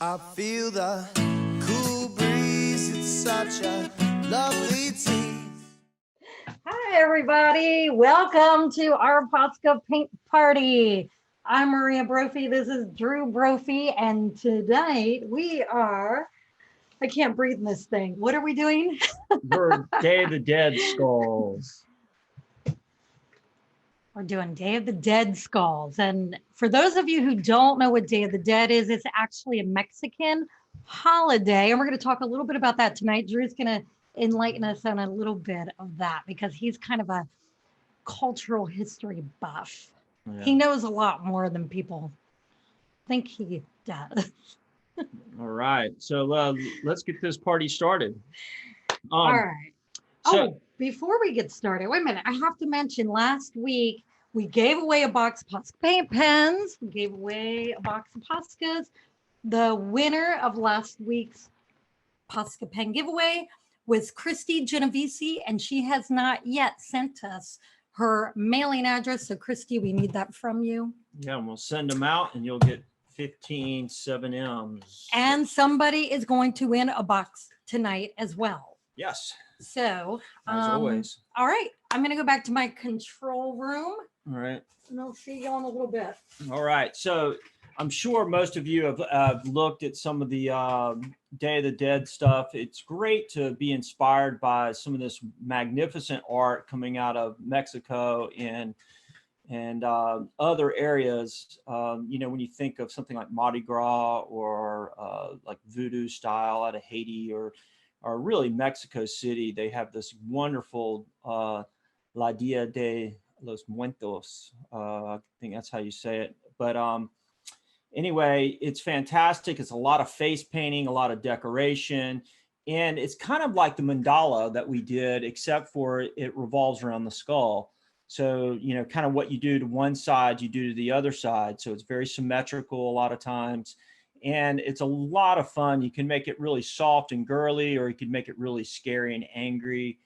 I feel the cool breeze, it's such a lovely tease. Hi, everybody. Welcome to our Posca paint party. I'm Maria Brophy. This is Drew Brophy. And tonight we are, I can't breathe in this thing. What are we doing? We're Day of the Dead Skulls. We're doing Day of the Dead Skulls. And for those of you who don't know what Day of the Dead is, it's actually a Mexican holiday. And we're going to talk a little bit about that tonight. Drew's going to enlighten us on a little bit of that because he's kind of a cultural history buff. Yeah. He knows a lot more than people think he does. All right, so let's get this party started. All right. So, Before we get started, wait a minute. I have to mention last week we gave away a box of Posca paint pens. We gave away a box of Poscas. The winner of last week's Posca pen giveaway was Christy Genovese, and she has not yet sent us her mailing address. So, Christy, we need that from you. yeah, we'll send them out and you'll get 15 7Ms. And somebody is going to win a box tonight as well. Yes, So, as always. all right, I'm going to go back to my control room All right. and I'll see you in a little bit. All right. So I'm sure most of you have looked at some of the Day of the Dead stuff. It's great to be inspired by some of this magnificent art coming out of Mexico and other areas. You know, when you think of something like Mardi Gras or like voodoo style out of Haiti or really Mexico City, they have this wonderful La Dia de los Muertos. I think that's how you say it. But anyway, it's fantastic. It's a lot of face painting, a lot of decoration. And it's kind of like the mandala that we did, except for it revolves around the skull. So, you know, kind of what you do to one side, you do to the other side. So it's very symmetrical a lot of times. And it's a lot of fun. You can make it really soft and girly, or you can make it really scary and angry.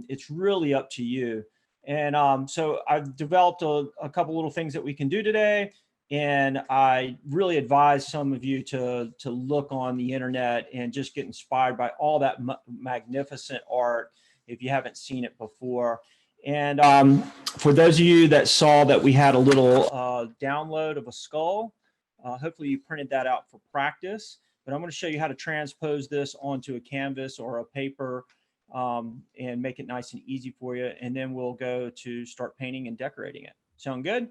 It's really up to you. And so I've developed a couple little things that we can do today. And I really advise some of you to look on the internet and just get inspired by all that magnificent art if you haven't seen it before. And for those of you that saw that we had a little download of a skull, hopefully you printed that out for practice. But I'm going to show you how to transpose this onto a canvas or a paper and make it nice and easy for you. And then we'll go to start painting and decorating it. Sound good?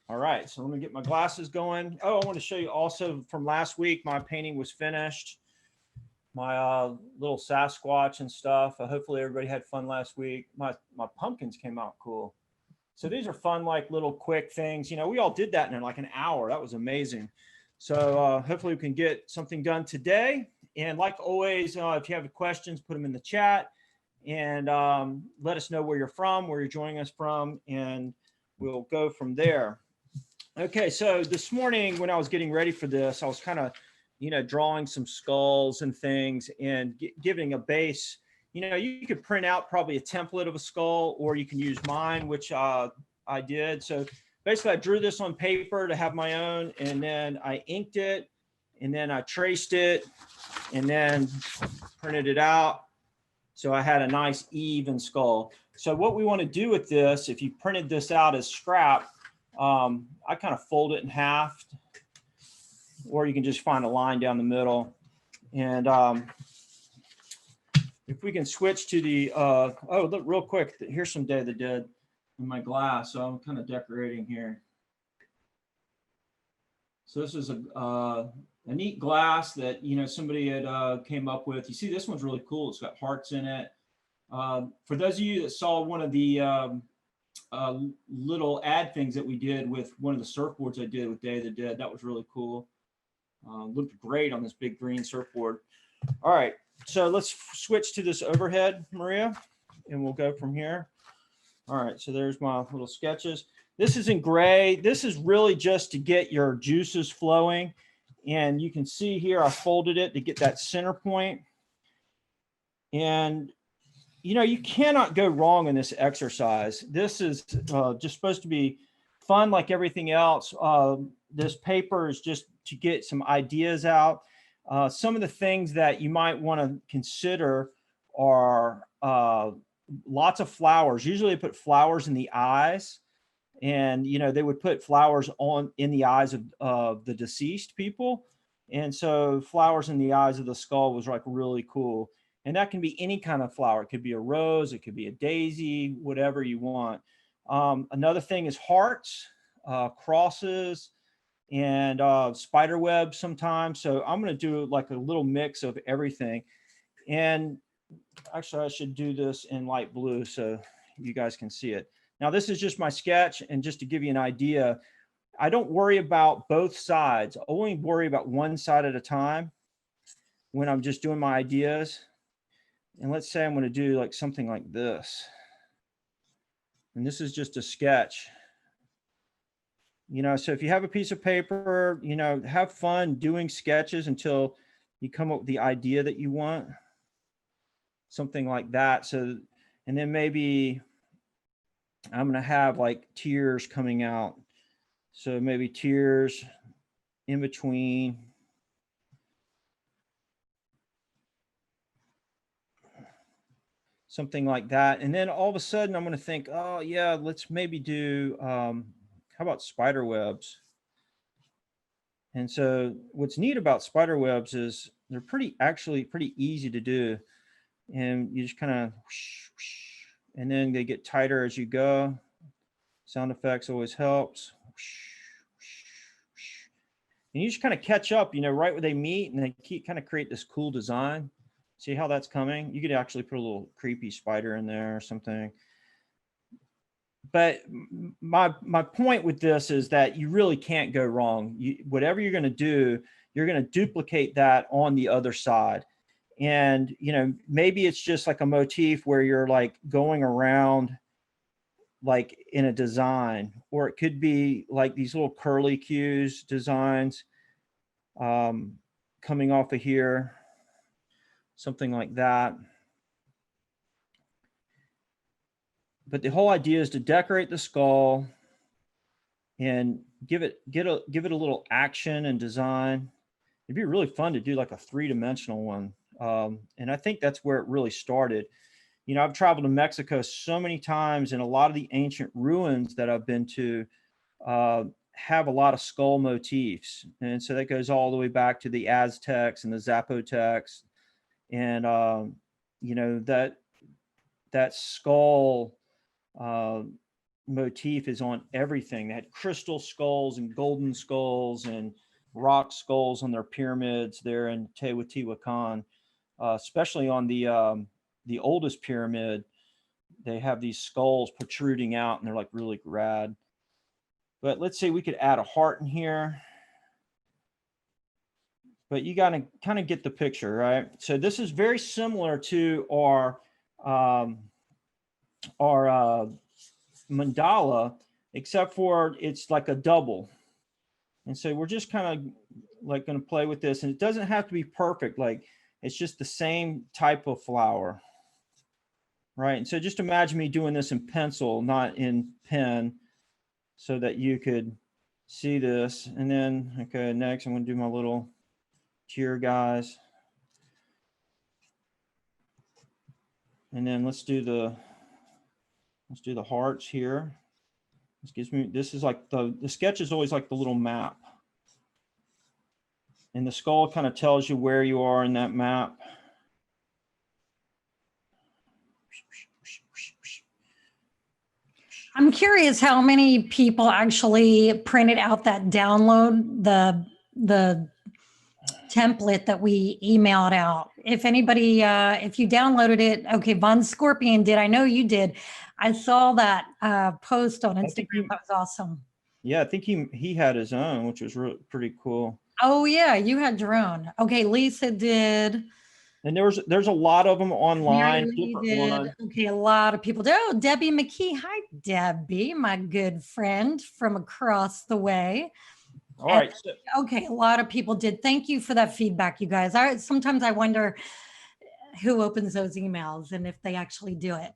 All right, so let me get my glasses going. Oh, I want to show you also from last week, my painting was finished. My little Sasquatch and stuff. Hopefully everybody had fun last week. My pumpkins came out cool. So these are fun, like little quick things. You know, we all did that in like an hour. That was amazing. So hopefully we can get something done today. And like always, if you have questions, put them in the chat and let us know where you're from, where you're joining us from, and we'll go from there. Okay, so this morning when I was getting ready for this, I was kind of, you know, drawing some skulls and things and giving a base. You know, you could print out probably a template of a skull, or you can use mine, which I did. So basically I drew this on paper to have my own, and then I inked it, and then I traced it, and then printed it out. So I had a nice even skull. So what we want to do with this, if you printed this out as scrap, I kind of fold it in half, or you can just find a line down the middle. And if we can switch to the, oh, look real quick, here's some Day of the Dead in my glass. So I'm kind of decorating here. So this is a neat glass that, you know, somebody had came up with. You see, this one's really cool. It's got hearts in it. For those of you that saw one of the little ad things that we did with one of the surfboards I did with Day of the Dead, that was really cool. Looked great on this big green surfboard. All right, so let's switch to this overhead, Maria, and we'll go from here. All right, so there's my little sketches. This is in gray. This is really just to get your juices flowing. And you can see here, I folded it to get that center point. And, you know, you cannot go wrong in this exercise. This is just supposed to be fun like everything else. This paper is just to get some ideas out. Some of the things that you might want to consider are lots of flowers. Usually they put flowers in the eyes, and they would put flowers in the eyes of the deceased people. And so flowers in the eyes of the skull was like really cool. And that can be any kind of flower. It could be a rose, it could be a daisy, whatever you want. Another thing is hearts, crosses, and spider webs sometimes. So I'm going to do like a little mix of everything. And actually I should do this in light blue so you guys can see it. Now this is just my sketch, and just to give you an idea, I don't worry about both sides. I only worry about one side at a time when I'm just doing my ideas. And let's say I'm going to do like something like this. And this is just a sketch. So if you have a piece of paper, have fun doing sketches until you come up with the idea that you want. Something like that. So, and then maybe I'm going to have like tears coming out. So maybe tears in between. Something like that. And then all of a sudden I'm going to think, oh yeah, let's maybe do, how about spider webs? And so what's neat about spider webs is they're actually pretty easy to do. And you just kind of, and then they get tighter as you go. Sound effects always helps. And you just kind of catch up, right where they meet, and they kind of create this cool design. See how that's coming? You could actually put a little creepy spider in there or something. But my point with this is that you really can't go wrong. Whatever you're going to do, you're going to duplicate that on the other side. And, maybe it's just like a motif where you're like going around like in a design, or it could be like these little curly cues designs coming off of here, something like that. But the whole idea is to decorate the skull and give it a little action and design. It'd be really fun to do like a 3-dimensional one. And I think that's where it really started. I've traveled to Mexico so many times, and a lot of the ancient ruins that I've been to have a lot of skull motifs. And so that goes all the way back to the Aztecs and the Zapotecs. And, that skull motif is on everything. They had crystal skulls and golden skulls and rock skulls on their pyramids there in Teotihuacan, especially on the oldest pyramid. They have these skulls protruding out, and they're like really rad. But let's say we could add a heart in here. But you got to kind of get the picture, right? So this is very similar to our mandala, except for it's like a double. And so we're just kind of like going to play with this, and it doesn't have to be perfect. Like it's just the same type of flower, right? And so just imagine me doing this in pencil, not in pen, so that you could see this. And then, okay, next I'm going to do my little tear guys. And then let's do the hearts here. This is like the sketch is always like the little map. And the skull kind of tells you where you are in that map. I'm curious how many people actually printed out that download, the template that we emailed out. If anybody, if you downloaded it, okay, Von Scorpion did. I know you did. I saw that post on Instagram. That was awesome. Yeah, I think he had his own, which was pretty cool. Oh yeah, you had your own. Okay, Lisa did. And there's a lot of them online. Did. Okay, a lot of people did. Oh, Debbie McKee. Hi, Debbie, my good friend from across the way. All right. Okay, a lot of people did. Thank you for that feedback, you guys. Sometimes I wonder who opens those emails and if they actually do it.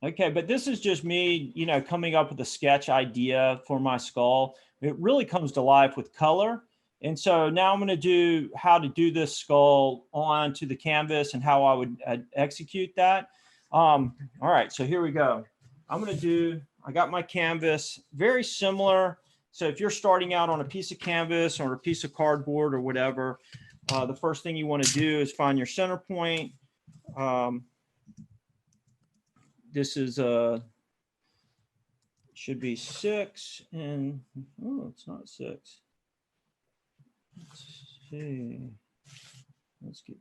Okay, but this is just me, coming up with a sketch idea for my skull. It really comes to life with color. And so now I'm going to do how to do this skull onto the canvas and how I would execute that. All right, so here we go. I got my canvas, very similar. So if you're starting out on a piece of canvas or a piece of cardboard or whatever, the first thing you want to do is find your center point. This is should be 6, and oh, it's not 6. Let's see. Let's get.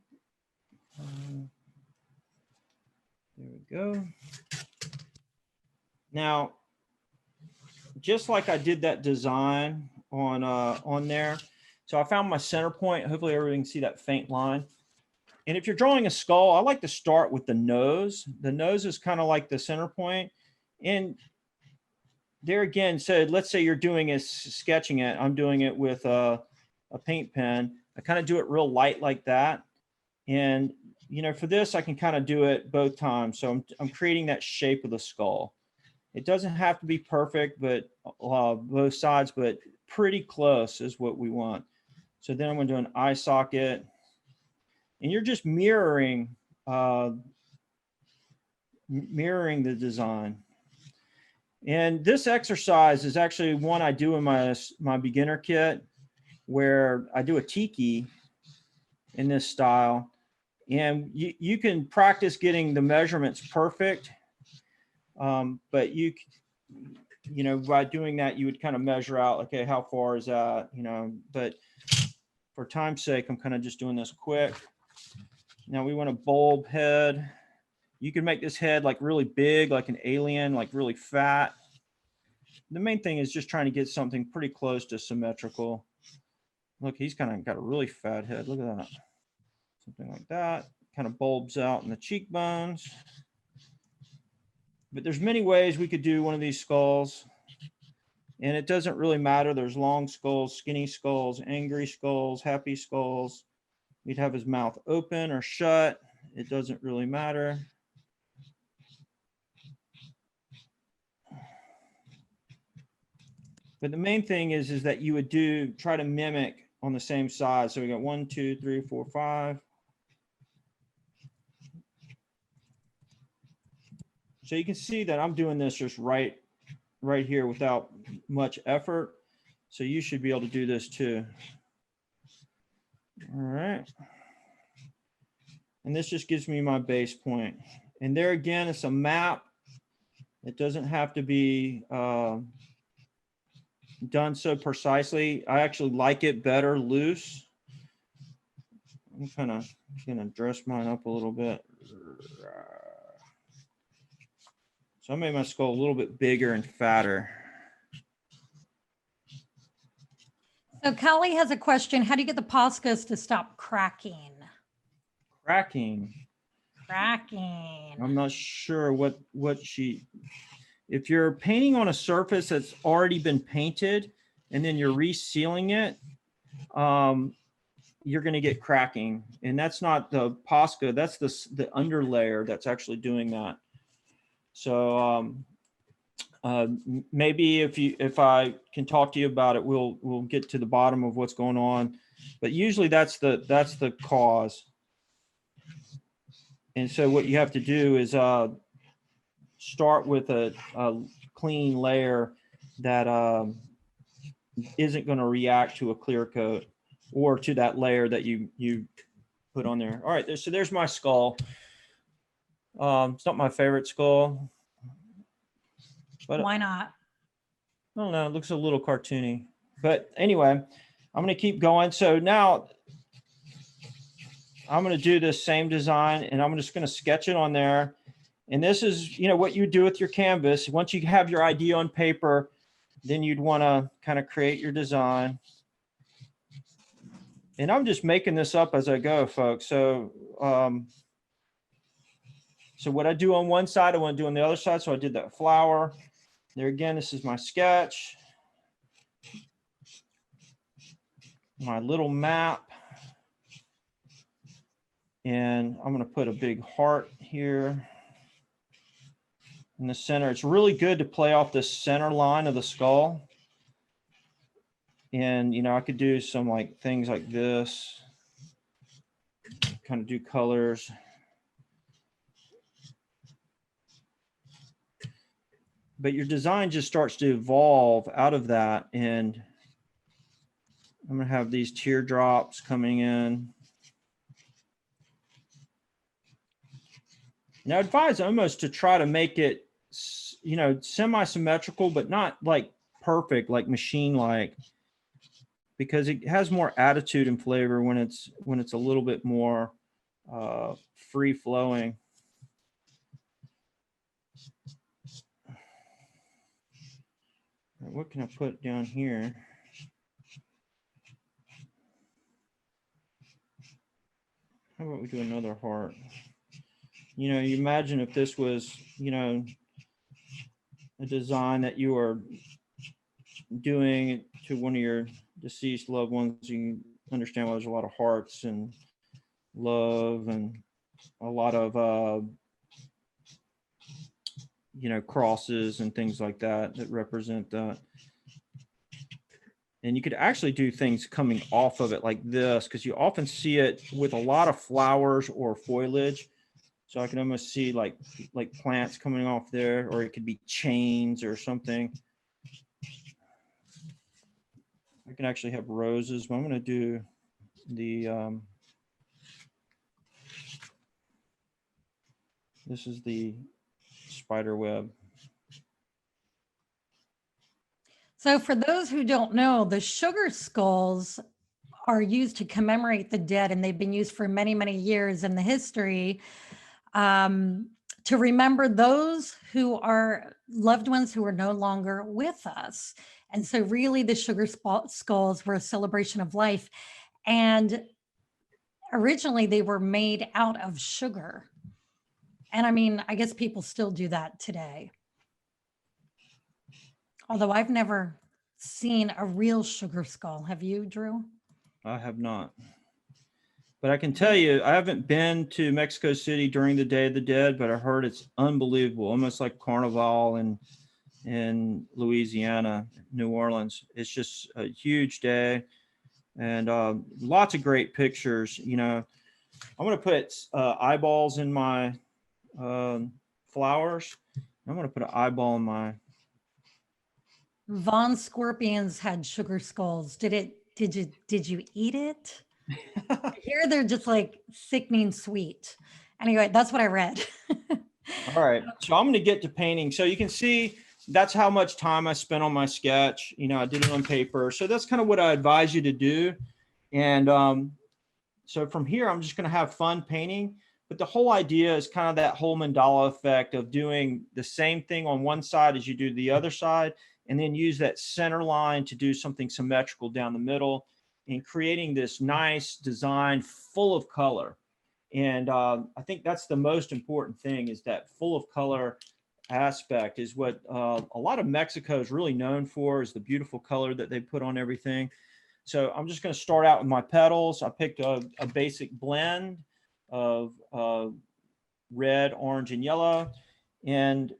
There we go. Now, just like I did that design on there, so I found my center point. Hopefully, everybody can see that faint line. And if you're drawing a skull, I like to start with the nose. The nose is kind of like the center point. And there again, so let's say you're doing is sketching it. I'm doing it with a paint pen. I kind of do it real light like that. And, you know, for this, I can kind of do it both times. So I'm creating that shape of the skull. It doesn't have to be perfect, but both sides, but pretty close is what we want. So then I'm going to do an eye socket. And you're just mirroring the design. And this exercise is actually one I do in my beginner kit, where I do a tiki in this style. And you can practice getting the measurements perfect, but you know, by doing that, you would kind of measure out, okay, how far is that, you know, but for time's sake, I'm kind of just doing this quick. Now we want a bulb head. You can make this head like really big, like an alien, like really fat. The main thing is just trying to get something pretty close to symmetrical. Look, he's kind of got a really fat head. Look at that. Something like that. Kind of bulbs out in the cheekbones. But there's many ways we could do one of these skulls. And it doesn't really matter. There's long skulls, skinny skulls, angry skulls, happy skulls. We'd have his mouth open or shut. It doesn't really matter. But the main thing is that you would try to mimic on the same side. So we got 1, 2, 3, 4, 5. So you can see that I'm doing this just right here without much effort. So you should be able to do this too. All right. And this just gives me my base point. And there again, it's a map. It doesn't have to be done so precisely. I actually like it better loose. I'm kind of going to dress mine up a little bit. So I made my skull a little bit bigger and fatter. So Kelly has a question. How do you get the Poscas to stop cracking? Cracking. I'm not sure what if you're painting on a surface that's already been painted and then you're resealing it, you're going to get cracking. And that's not the Posca, that's the underlayer that's actually doing that. So maybe if I can talk to you about it, we'll get to the bottom of what's going on. But usually that's the cause. And so what you have to do is start with a clean layer that isn't going to react to a clear coat or to that layer that you put on there. All right, so there's my skull. It's not my favorite skull. But why not? I don't know, it looks a little cartoony. But anyway, I'm going to keep going. So now I'm going to do this same design and I'm just going to sketch it on there. And this is, you know, what you do with your canvas. Once you have your idea on paper, then you'd want to kind of create your design. And I'm just making this up as I go, folks. So, so what I do on one side, I want to do on the other side. So I did that flower. There again, this is my sketch. My little map. And I'm going to put a big heart here in the center. It's really good to play off the center line of the skull. And, you know, I could do some like things like this, kind of do colors. But your design just starts to evolve out of that. And I'm going to have these teardrops coming in. Now, I advise almost to try to make it, you know, semi-symmetrical, but not like perfect, like machine-like, because it has more attitude and flavor when it's a little bit more free-flowing. What can I put down here? How about we do another heart? You know, you imagine if this was, you know, a design that you are doing to one of your deceased loved ones, you can understand why there's a lot of hearts and love and a lot of, you know, crosses and things like that that represent that. And you could actually do things coming off of it like this, because you often see it with a lot of flowers or foliage. So I can almost see like plants coming off there, or it could be chains or something. I can actually have roses, but I'm going to do the, this is the spider web. So for those who don't know, the sugar skulls are used to commemorate the dead, and they've been used for many, many years in the history to remember those who are loved ones who are no longer with us. And so really the sugar skulls were a celebration of life. And originally they were made out of sugar. And I mean, I guess people still do that today. Although I've never seen a real sugar skull. Have you, Drew? I have not. But I can tell you, I haven't been to Mexico City during the Day of the Dead, but I heard it's unbelievable, almost like Carnival in Louisiana, New Orleans. It's just a huge day, and lots of great pictures. You know, I'm going to put eyeballs in my flowers. I'm going to put an eyeball in my. Von Scorpions had sugar skulls. Did you eat it? Here they're just like sickening sweet. Anyway, that's what I read. All right, so I'm going to get to painting. So you can see that's how much time I spent on my sketch. You know, I did it on paper. So that's kind of what I advise you to do. And so from here, I'm just going to have fun painting. But the whole idea is kind of that whole mandala effect of doing the same thing on one side as you do the other side, and then use that center line to do something symmetrical down the middle and creating this nice design full of color. And I think that's the most important thing, is that full of color aspect is what a lot of Mexico is really known for, is the beautiful color that they put on everything. So I'm just going to start out with my petals. I picked a basic blend of red, orange, and yellow. And,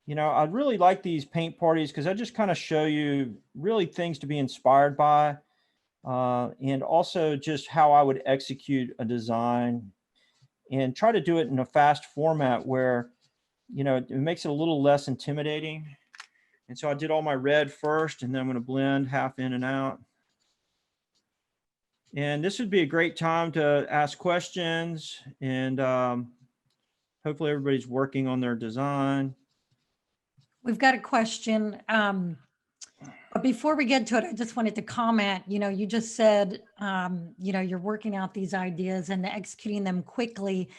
you know, I really like these paint parties because I just kind of show you really things to be inspired by. And also just how I would execute a design and try to do it in a fast format where, you know, it makes it a little less intimidating. And so I did all my red first, and then I'm going to blend half in and out. And this would be a great time to ask questions, and hopefully everybody's working on their design. We've got a question. But before we get to it, I just wanted to comment, you know, you just said, you know, you're working out these ideas and executing them quickly.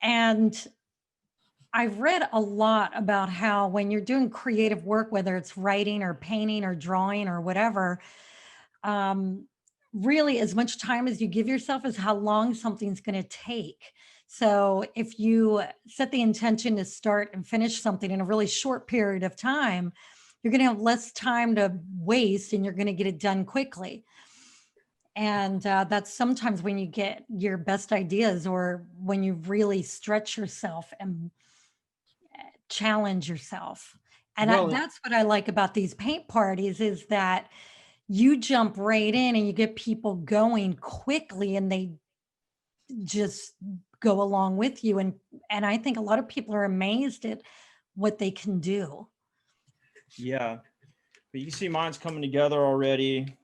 And I've read a lot about how when you're doing creative work, whether it's writing or painting or drawing or whatever, really as much time as you give yourself is how long something's going to take. So if you set the intention to start and finish something in a really short period of time, you're going to have less time to waste and you're going to get it done quickly. And that's sometimes when you get your best ideas, or when you really stretch yourself and challenge yourself. And Well, that's what I like about these paint parties is that you jump right in and you get people going quickly and they just go along with you. And I think a lot of people are amazed at what they can do. yeah, but you can see mine's coming together already.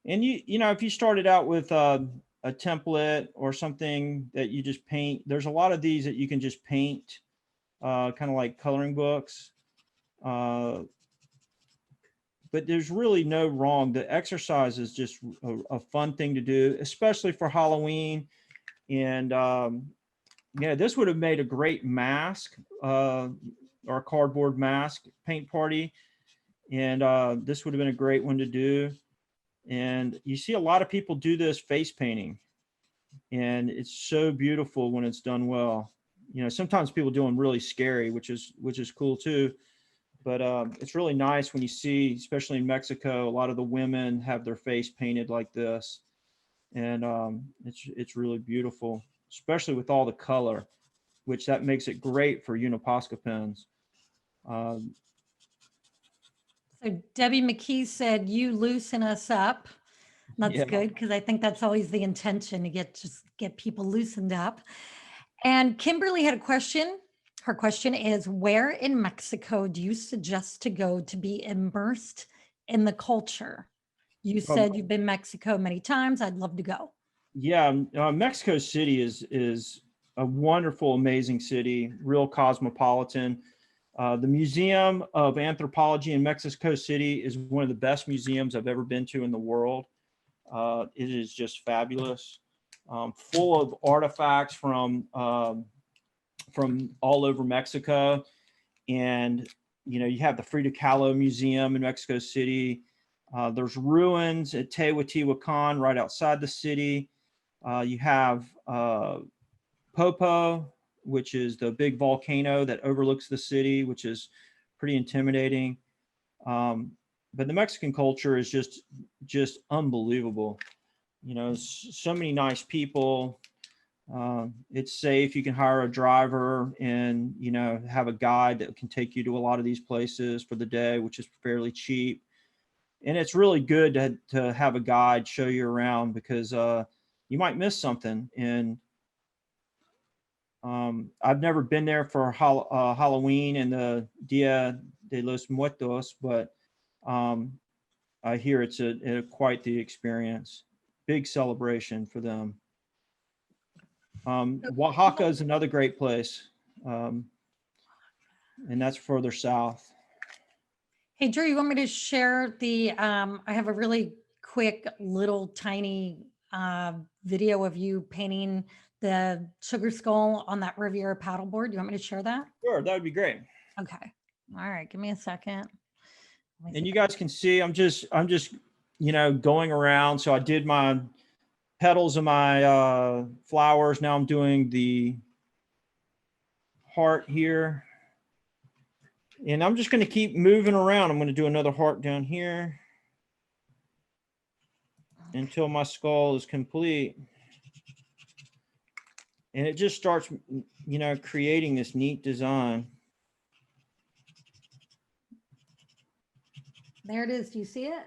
And you know, if you started out with a template or something that you just paint, there's a lot of these that you can just paint, kind of like coloring books. Uh, but there's really no wrong. The exercise is just a fun thing to do, especially for Halloween. And yeah, this would have made a great mask, or a cardboard mask paint party. And this would have been a great one to do. And you see a lot of people do this face painting, and it's so beautiful when it's done well. You know, sometimes people do them really scary, which is cool too. But it's really nice when you see, especially in Mexico, a lot of the women have their face painted like this, and it's really beautiful, especially with all the color, which that makes it great for Uniposca pens. Um, So Debbie McKee said, you loosen us up. That's yeah, good because I think that's always the intention to get people loosened up. And Kimberly had a question. Her question is, where in Mexico do you suggest to go to be immersed in the culture? You um, said you've been Mexico many times. I'd love to go. yeah. Mexico City is a wonderful, amazing city, real cosmopolitan. The Museum of Anthropology in Mexico City is one of the best museums I've ever been to in the world. It is just fabulous, full of artifacts from all over Mexico. And you know, you have the Frida Kahlo Museum in Mexico City. There's ruins at Teotihuacan right outside the city. You have Popo, which is the big volcano that overlooks the city, which is pretty intimidating. Um, but the Mexican culture is just unbelievable. You know, so many nice people. It's safe. You can hire a driver and, you know, have a guide that can take you to a lot of these places for the day, which is fairly cheap. And it's really good to have a guide show you around because you might miss something. And I've never been there for Halloween and the Dia de los Muertos, but um, I hear it's a quite the experience. Big celebration for them. Oaxaca is another great place, um, and that's further south. Hey, Drew, you want me to share I have a really quick little tiny video of you painting the sugar skull on that Riviera paddleboard. You want me to share that? Sure, that would be great. Okay. All right. Give me a second. Let me see And if you guys can see, I'm just, you know, going around. So I did my petals of my flowers. Now I'm doing the heart here. And I'm just going to keep moving around. I'm going to do another heart down here until my skull is complete. And it just starts, you know, creating this neat design. there it is. Do you see it?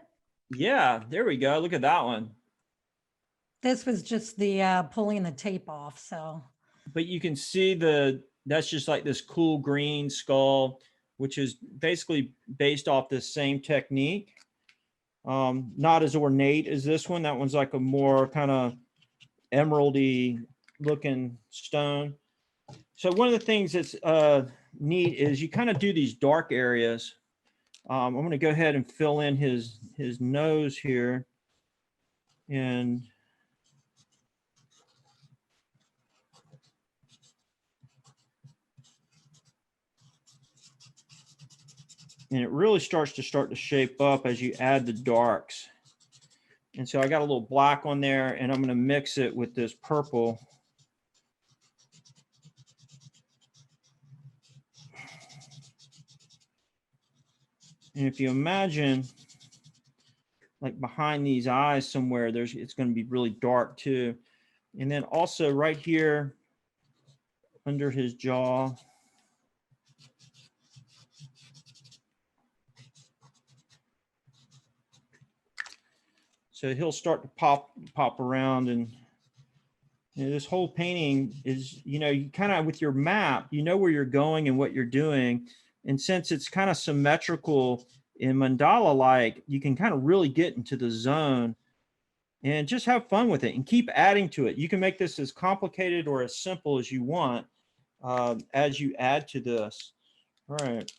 Yeah, there we go. Look at that one. This was just the pulling the tape off. So But you can see that's just like this cool green skull, which is basically based off this same technique. Not as ornate as this one. That one's like a more kind of emeraldy looking stone. So one of the things that's neat is you kind of do these dark areas. I'm going to go ahead and fill in his nose here, and it really starts to shape up as you add the darks. And so I got a little black on there, and I'm going to mix it with this purple. And if you imagine, like behind these eyes somewhere, it's going to be really dark too. And then also right here under his jaw, So he'll start to pop around, and this whole painting is, you kind of, with your map, where you're going and what you're doing. And since it's kind of symmetrical and mandala like, you can kind of really get into the zone and just have fun with it and keep adding to it. You can make this as complicated or as simple as you want as you add to this. All right.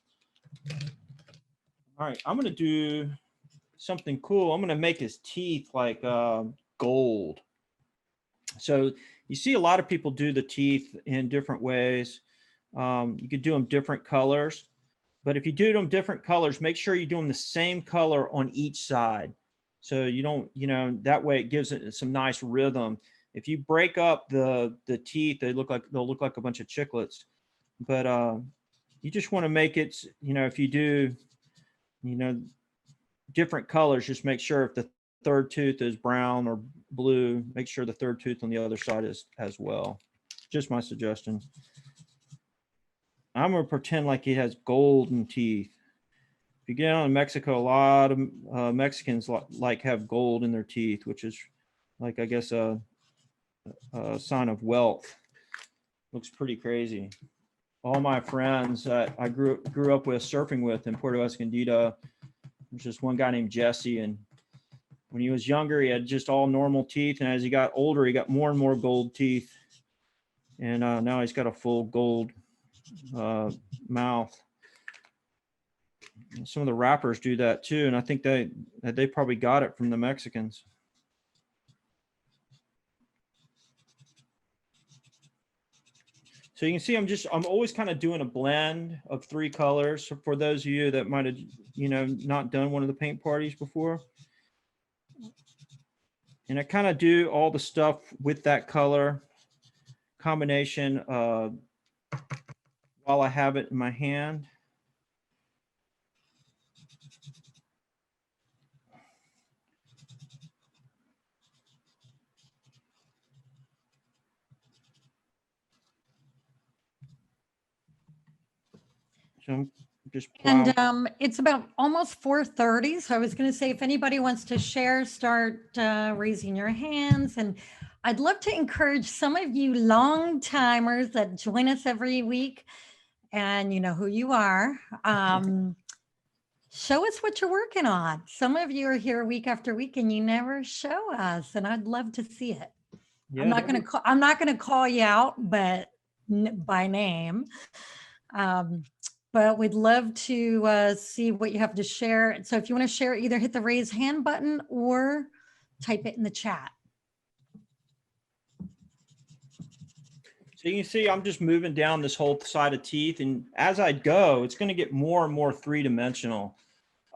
I'm going to do something cool. I'm going to make his teeth like gold. So you see a lot of people do the teeth in different ways. You could do them different colors, but if you do them different colors, make sure you do them the same color on each side. So you don't, that way it gives it some nice rhythm. If you break up the teeth, they'll look like a bunch of chiclets. But you just want to make it, if you do, different colors, just make sure if the third tooth is brown or blue, make sure the third tooth on the other side is as well. Just my suggestion. I'm going to pretend like he has golden teeth. If you get out in Mexico, a lot of Mexicans like have gold in their teeth, which is like, I guess, a sign of wealth. Looks pretty crazy. All my friends that I grew up with, surfing with in Puerto Escondido, there's just one guy named Jesse, and when he was younger, he had just all normal teeth, and as he got older, he got more and more gold teeth, and now he's got a full gold mouth. And some of the rappers do that too, and I think they probably got it from the Mexicans. So you can see I'm always kind of doing a blend of 3 colors. So for those of you that might have, not done one of the paint parties before. And I kind of do all the stuff with that color combination while I have it in my hand. So I'm just And it's about almost 4:30. So I was going to say, if anybody wants to share, start raising your hands. And I'd love to encourage some of you long timers that join us every week, and you know who you are. Show us what you're working on. Some of you are here week after week and you never show us, and I'd love to see it. Yeah, I'm not going to call you out, but by name. But we'd love to see what you have to share. So if you want to share, either hit the raise hand button or type it in the chat. So you can see I'm just moving down this whole side of teeth, and as I go, it's going to get more and more 3-dimensional.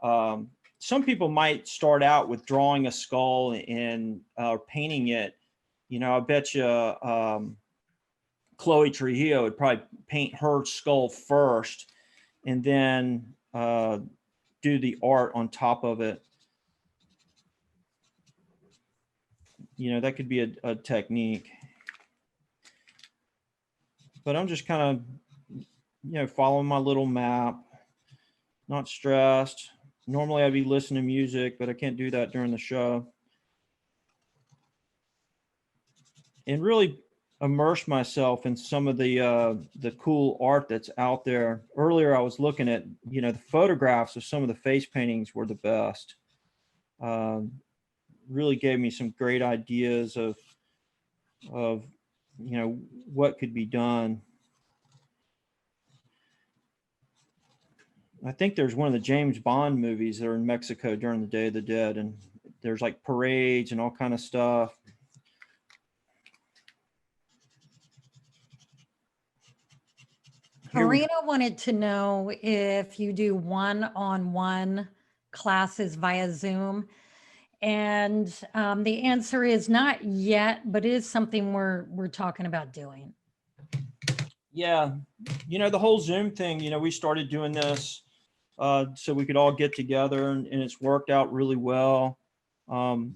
Some people might start out with drawing a skull and painting it. I bet you Chloe Trujillo would probably paint her skull first and then do the art on top of it. That could be a technique. But I'm just kind of, following my little map, not stressed. Normally I'd be listening to music, but I can't do that during the show. And really immerse myself in some of the cool art that's out there. Earlier I was looking at, the photographs of some of the face paintings were the best. Really gave me some great ideas of what could be done. I think there's one of the James Bond movies that are in Mexico during the Day of the Dead, and there's like parades and all kind of stuff. Marina wanted to know if you do one-on-one classes via Zoom. And the answer is not yet, but it is something we're talking about doing. Yeah. The whole Zoom thing, we started doing this so we could all get together, and it's worked out really well. And,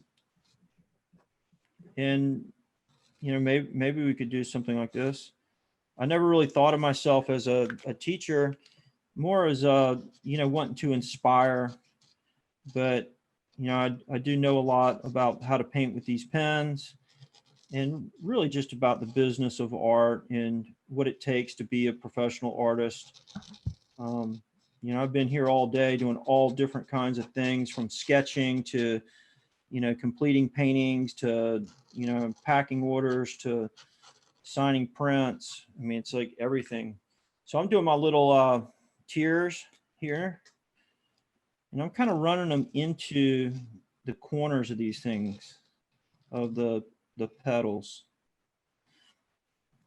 maybe we could do something like this. I never really thought of myself as a teacher, more as wanting to inspire, but I do know a lot about how to paint with these pens, and really just about the business of art and what it takes to be a professional artist. I've been here all day doing all different kinds of things, from sketching to, completing paintings to, packing orders to signing prints. I mean, it's like everything. So I'm doing my little tiers here, and I'm kind of running them into the corners of these things, of the petals.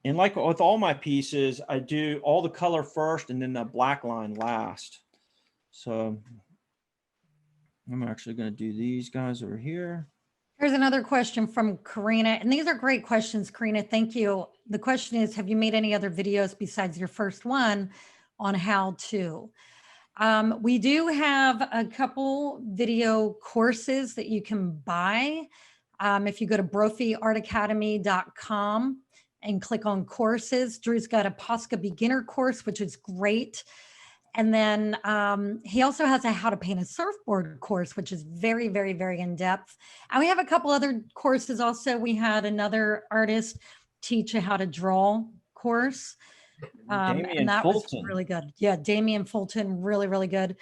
And like with all my pieces, I do all the color first and then the black line last. So I'm actually going to do these guys over here. Here's another question from Karina, and these are great questions, Karina. Thank you. The question is, have you made any other videos besides your first one on how to? We do have a couple video courses that you can buy. If you go to brophyartacademy.com and click on courses, Drew's got a Posca beginner course, which is great. And then he also has a how to paint a surfboard course, which is very, very, very in depth. And we have a couple other courses also. We had another artist teach a how to draw course. And that was really good. Yeah, Damian Fulton, really, really good.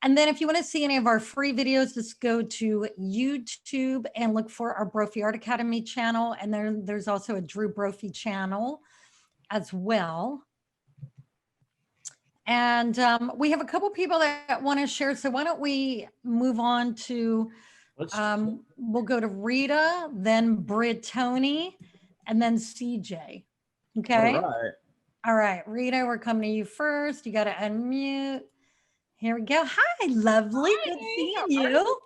And then if you want to see any of our free videos, just go to YouTube and look for our Brophy Art Academy channel. And there's also a Drew Brophy channel as well. And we have a couple people that want to share. So why don't we move on to, we'll go to Rita, then Brittany, and then CJ. Okay. All right. All right, Rita, we're coming to you first. You got to unmute. Here we go. Hi, lovely. Hi, good seeing you.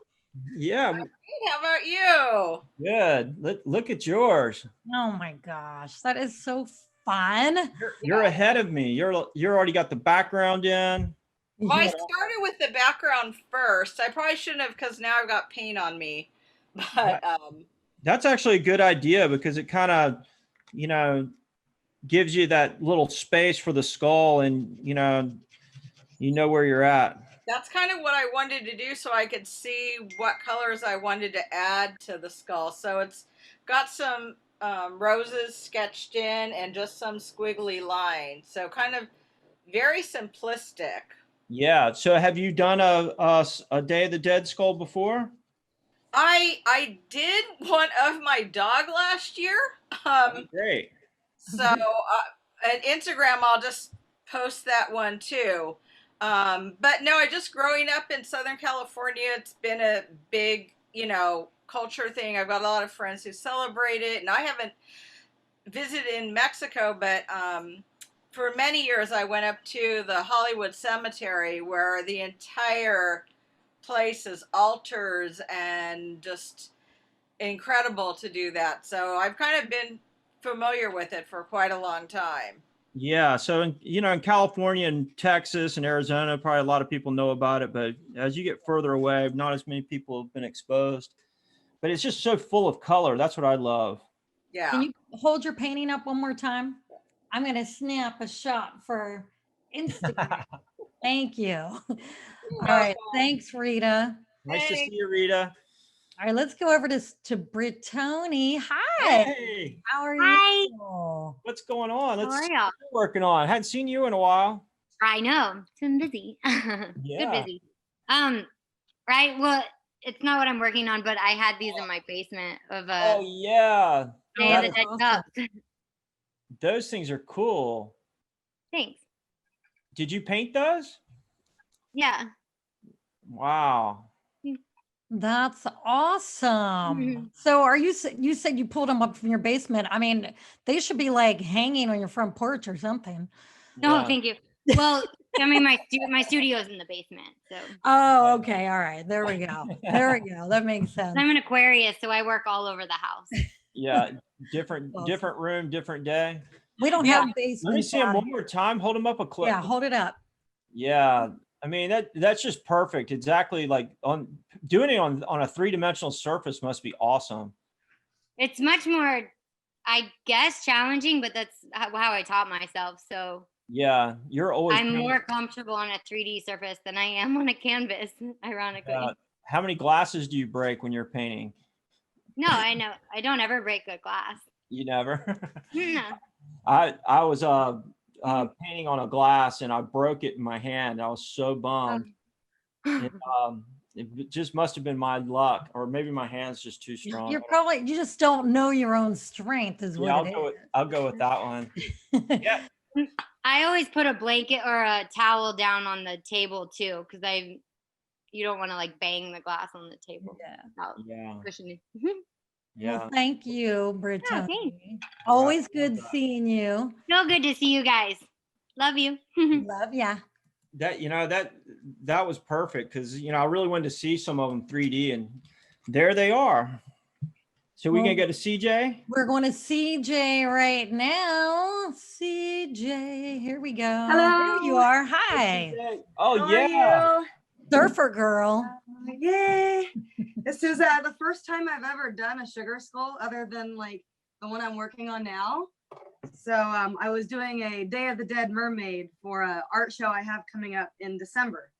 Yeah. How about you? Good. Look at yours. Oh my gosh, that is so fun. You're ahead of me. You're already got the background in. Well, I started with the background first. I probably shouldn't have, because now I've got paint on me. But that's actually a good idea, because it kind of, gives you that little space for the skull, and you know where you're at. That's kind of what I wanted to do, so I could see what colors I wanted to add to the skull. So it's got some roses sketched in and just some squiggly lines. So kind of very simplistic. Yeah. So have you done a Day of the Dead skull before? I did one of my dog last year. Great. So at Instagram, I'll just post that one too. But no, growing up in Southern California, it's been a big, culture thing. I've got a lot of friends who celebrate it, and I haven't visited in Mexico, but for many years I went up to the Hollywood Cemetery, where the entire place is altars, and just incredible to do that. So I've kind of been familiar with it for quite a long time. Yeah. So, in California and Texas and Arizona, probably a lot of people know about it, but as you get further away, not as many people have been exposed, but it's just so full of color. That's what I love. Yeah. Can you hold your painting up one more time? I'm going to snap a shot for Instagram. Thank you. All right. Thanks, Rita. Nice to see you, Rita. All right, let's go over to Brittany. Hi. Hey. How are Hi. you? What's going on? How are ya? Working on. I hadn't seen you in a while. I know. It's been busy. Yeah. Good busy. Right. Well, it's not what I'm working on, but I had these in my basement of Oh yeah. Day of the Dead cups. Those things are cool. Thanks. Did you paint those? Yeah. Wow. That's awesome. So you said you pulled them up from your basement. I mean, they should be like hanging on your front porch or something. No, thank you. Well, I mean, my studio's in the basement, so. Oh, okay. All right. There we go. There we go. That makes sense. I'm an Aquarius, so I work all over the house. Yeah. Different room, different day. We don't have basements. Let me see them one more time. Hold them up a clip. Yeah, hold it up. Yeah. I mean, that's just perfect. Exactly. Like doing it on a 3-dimensional surface must be awesome. It's much more, I guess, challenging, but that's how I taught myself. So yeah, you're always. I'm more comfortable on a 3D surface than I am on a canvas, ironically. How many glasses do you break when you're painting? No, I know. I don't ever break a glass. You never. No. I was painting on a glass and I broke it in my hand. I was so bummed. And, it just must have been my luck, or maybe my hand's just too strong. You just don't know your own strength is Yeah, what it is. I'll go with that one. Yeah. I always put a blanket or a towel down on the table too, because you don't want to like bang the glass on the table. Yeah. Cushioning. Yeah. Well, thank you, thanks. Brittany. Always good seeing you. So good to see you guys. Love you. Love ya. That was perfect, because I really wanted to see some of them 3D, and there they are. So we're gonna go to CJ. We're going to CJ right now. CJ, here we go. Hello. There you are. Hi, Oh How yeah. are you? surfer girl. Yay. This is the first time I've ever done a sugar skull other than like the one I'm working on now. So I was doing a Day of the Dead Mermaid for an art show I have coming up in December.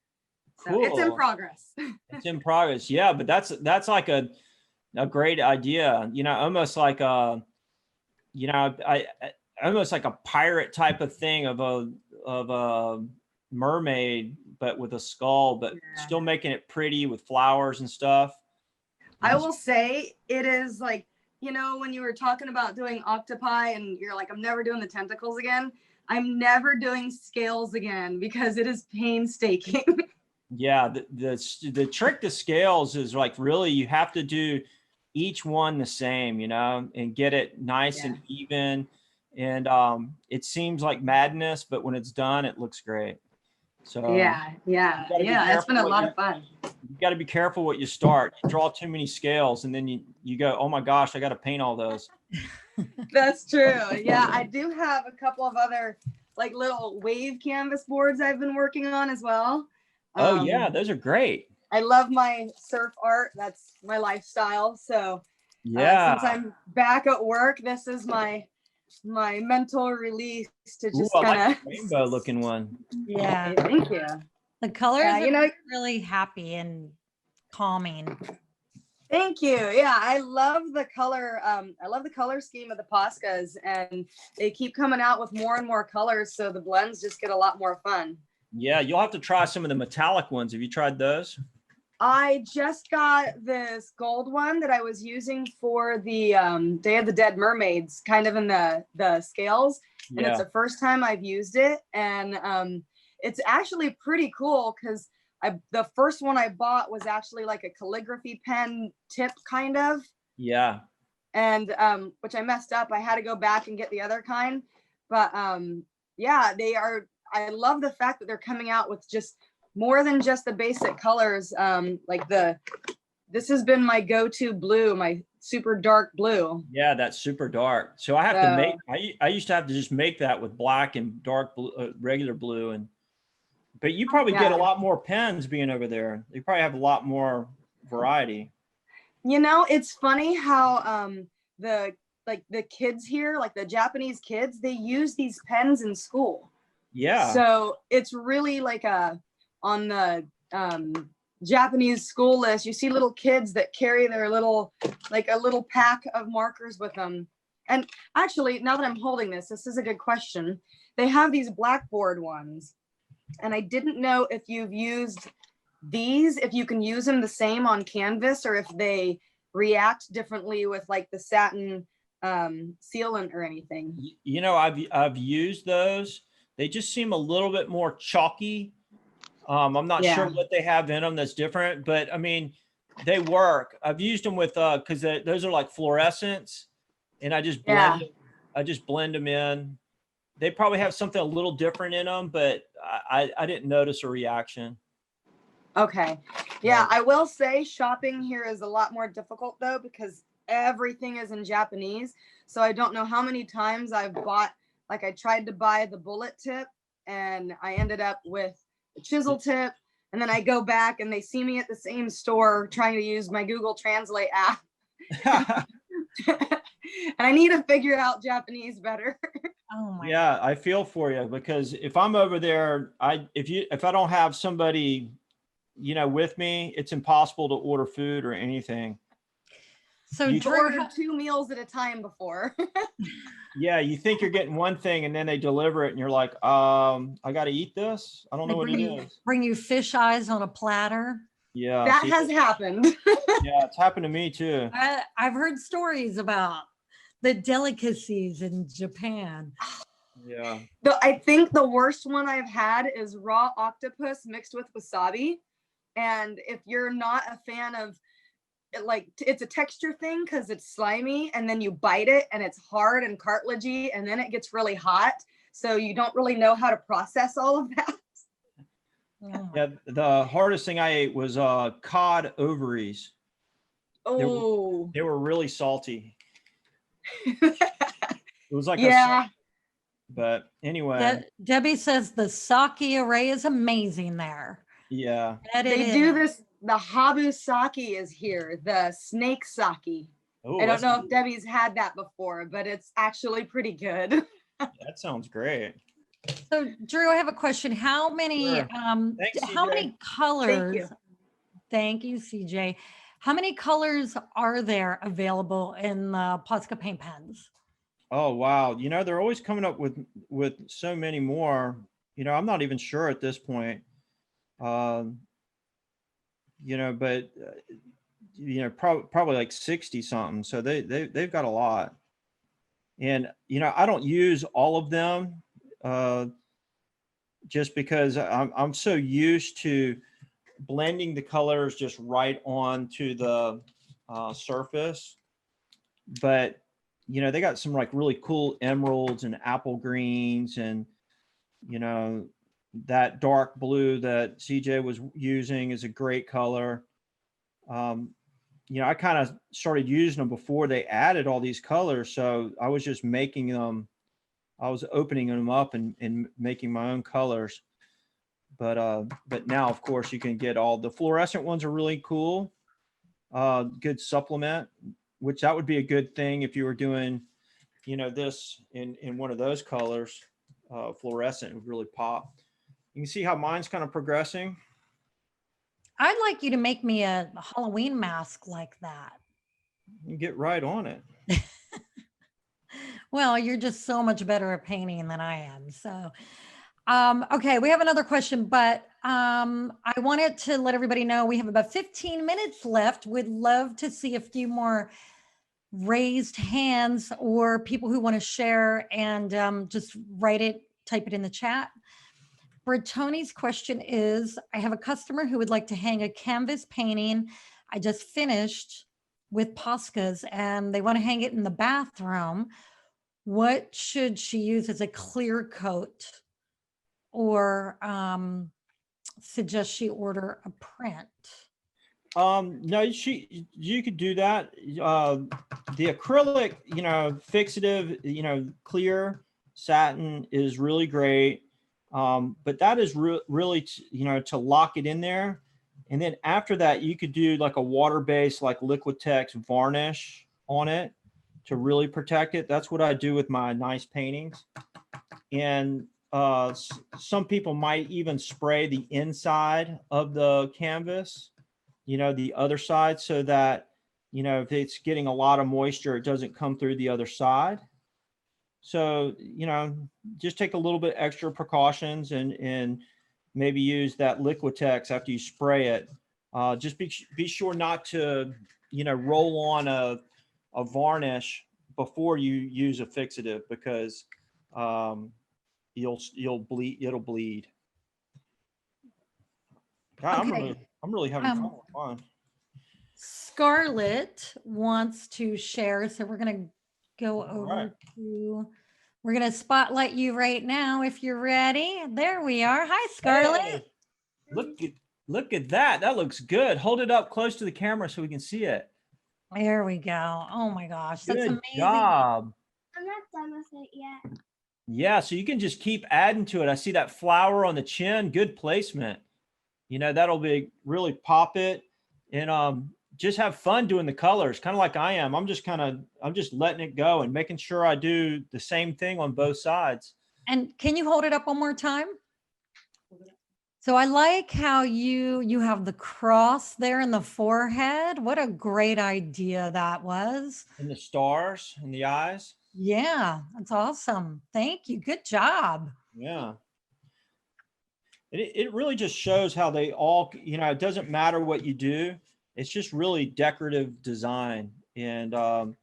So it's in Cool. progress. It's in progress. Yeah, but that's like a great idea. Almost like I almost like a pirate type of thing of a mermaid, but with a skull, but still making it pretty with flowers and stuff. I will say it is like, when you were talking about doing octopi and you're like, I'm never doing the tentacles again. I'm never doing scales again because it is painstaking. Yeah, the trick to scales is like really you have to do each one the same, and get it nice and even. And it seems like madness, but when it's done, it looks great. So yeah. It's been a lot of fun. You got to be careful what you start. You draw too many scales, and then you go, oh my gosh, I got to paint all those. That's true. Yeah, I do have a couple of other like little wave canvas boards I've been working on as well. Oh yeah, those are great. I love my surf art. That's my lifestyle. So Yeah. since I'm back at work, this is my mental release to just Ooh, I kind like of the rainbow looking one. Yeah, Thank you. the colors Yeah, are really happy and calming. Thank you. Yeah, I love the color. I love the color scheme of the Poscas, and they keep coming out with more and more colors, so the blends just get a lot more fun. Yeah, you'll have to try some of the metallic ones. Have you tried those? I just got this gold one that I was using for the Day of the Dead Mermaids, kind of in the scales, and it's the first time I've used it, and it's actually pretty cool because the first one I bought was actually like a calligraphy pen tip kind of. Yeah. And which I messed up. I had to go back and get the other kind. But yeah, they are. I love the fact that they're coming out with just more than just the basic colors. This has been my go-to blue, my super dark blue. Yeah, that's super dark. So I have to make. I used to have to just make that with black and dark blue, regular blue, but you probably get a lot more pens being over there. You probably have a lot more variety. It's funny how the kids here, like the Japanese kids, they use these pens in school. Yeah. So it's really like on the Japanese school list, you see little kids that carry their little pack of markers with them. And actually, now that I'm holding this is a good question. They have these blackboard ones. And I didn't know if you've used these, if you can use them the same on canvas or if they react differently with like the satin sealant or anything. I've used those. They just seem a little bit more chalky. I'm not sure what they have in them that's different, but I mean, they work. I've used them with because those are like fluorescents, and I just blend them in. They probably have something a little different in them, but I didn't notice a reaction. Okay. Yeah, I will say shopping here is a lot more difficult though, because everything is in Japanese. So I don't know how many times I've bought, like I tried to buy the bullet tip and I ended up with a chisel tip. And then I go back and they see me at the same store trying to use my Google Translate app. And I need to figure out Japanese better. Oh my. Yeah, I feel for you, because if I'm over there, if I don't have somebody with me, it's impossible to order food or anything. So You- I've Drew, ordered 2 meals at a time before. Yeah, you think you're getting one thing and then they deliver it and you're like, I got to eat this. I don't they know what it is. bring you fish eyes on a platter. Yeah, That see, has happened. yeah, it's happened to me too. I've heard stories about the delicacies in Japan. Yeah. I think the worst one I've had is raw octopus mixed with wasabi. And if you're not a fan of it, like it's a texture thing because it's slimy, and then you bite it and it's hard and cartilagey, and then it gets really hot. So you don't really know how to process all of that. Oh, Yeah, the hardest thing I ate was cod ovaries. Oh, They were really salty. It was like yeah. but anyway, Debbie says the sake array is amazing there. yeah. Bet it They do is. this. The habu sake is here, the snake sake. Oh, I don't know if Debbie's had that before, but it's actually pretty good. that sounds great. So Drew, I have a question. How many Sure. Thanks, how CJ. many colors? you. Thank you, CJ. How many colors are there available in the Posca paint pens? Oh, wow. They're always coming up with so many more. I'm not even sure at this point. But probably like 60 something. So they've got a lot. And I don't use all of them just because I'm so used to blending the colors just right onto the surface. But they got some like really cool emeralds and apple greens, and that dark blue that CJ was using is a great color. I kind of started using them before they added all these colors. So I was just making them, I was opening them up and making my own colors. But now, of course, you can get all the fluorescent ones are really cool. Good supplement, which that would be a good thing if you were doing, this in one of those colors. Fluorescent would really pop. You can see how mine's kind of progressing. I'd like you to make me a Halloween mask like that. You get right on it. Well, you're just so much better at painting than I am. So, okay, we have another question, but I wanted to let everybody know we have about 15 minutes left. We'd love to see a few more raised hands or people who want to share and just type it in the chat. Tony's question is, I have a customer who would like to hang a canvas painting I just finished with Poscas, and they want to hang it in the bathroom. What should she use as a clear coat, or suggest she order a print? No, you could do that. The acrylic, fixative, clear satin is really great. But that is really, to lock it in there. And then after that, you could do like a water-based, like Liquitex varnish on it to really protect it. That's what I do with my nice paintings. And some people might even spray the inside of the canvas, the other side, so that, if it's getting a lot of moisture, it doesn't come through the other side. So, just take a little bit extra precautions and maybe use that Liquitex after you spray it. Just be sure not to, roll on a varnish before you use a fixative, because you'll bleed. It'll bleed. God, Okay. I'm really having fun with mine. Scarlett wants to share, so we're going to go over to, we're going to spotlight you right now if you're ready. There we are. Hi, Scarlett. Hey, look at that. That looks good. Hold it up close to the camera so we can see it. There we go. Oh my gosh, that's Good amazing. job. I'm not done with it yet. Yeah, so you can just keep adding to it. I see that flower on the chin. Good placement. That'll be really pop it, and just have fun doing the colors, kind of like I am. I'm just letting it go and making sure I do the same thing on both sides. And can you hold it up one more time? So I like how you have the cross there in the forehead. What a great idea that was. And the stars and the eyes. Yeah, that's awesome. Thank you. Good job. Yeah. It really just shows how they all, it doesn't matter what you do. It's just really decorative design. And,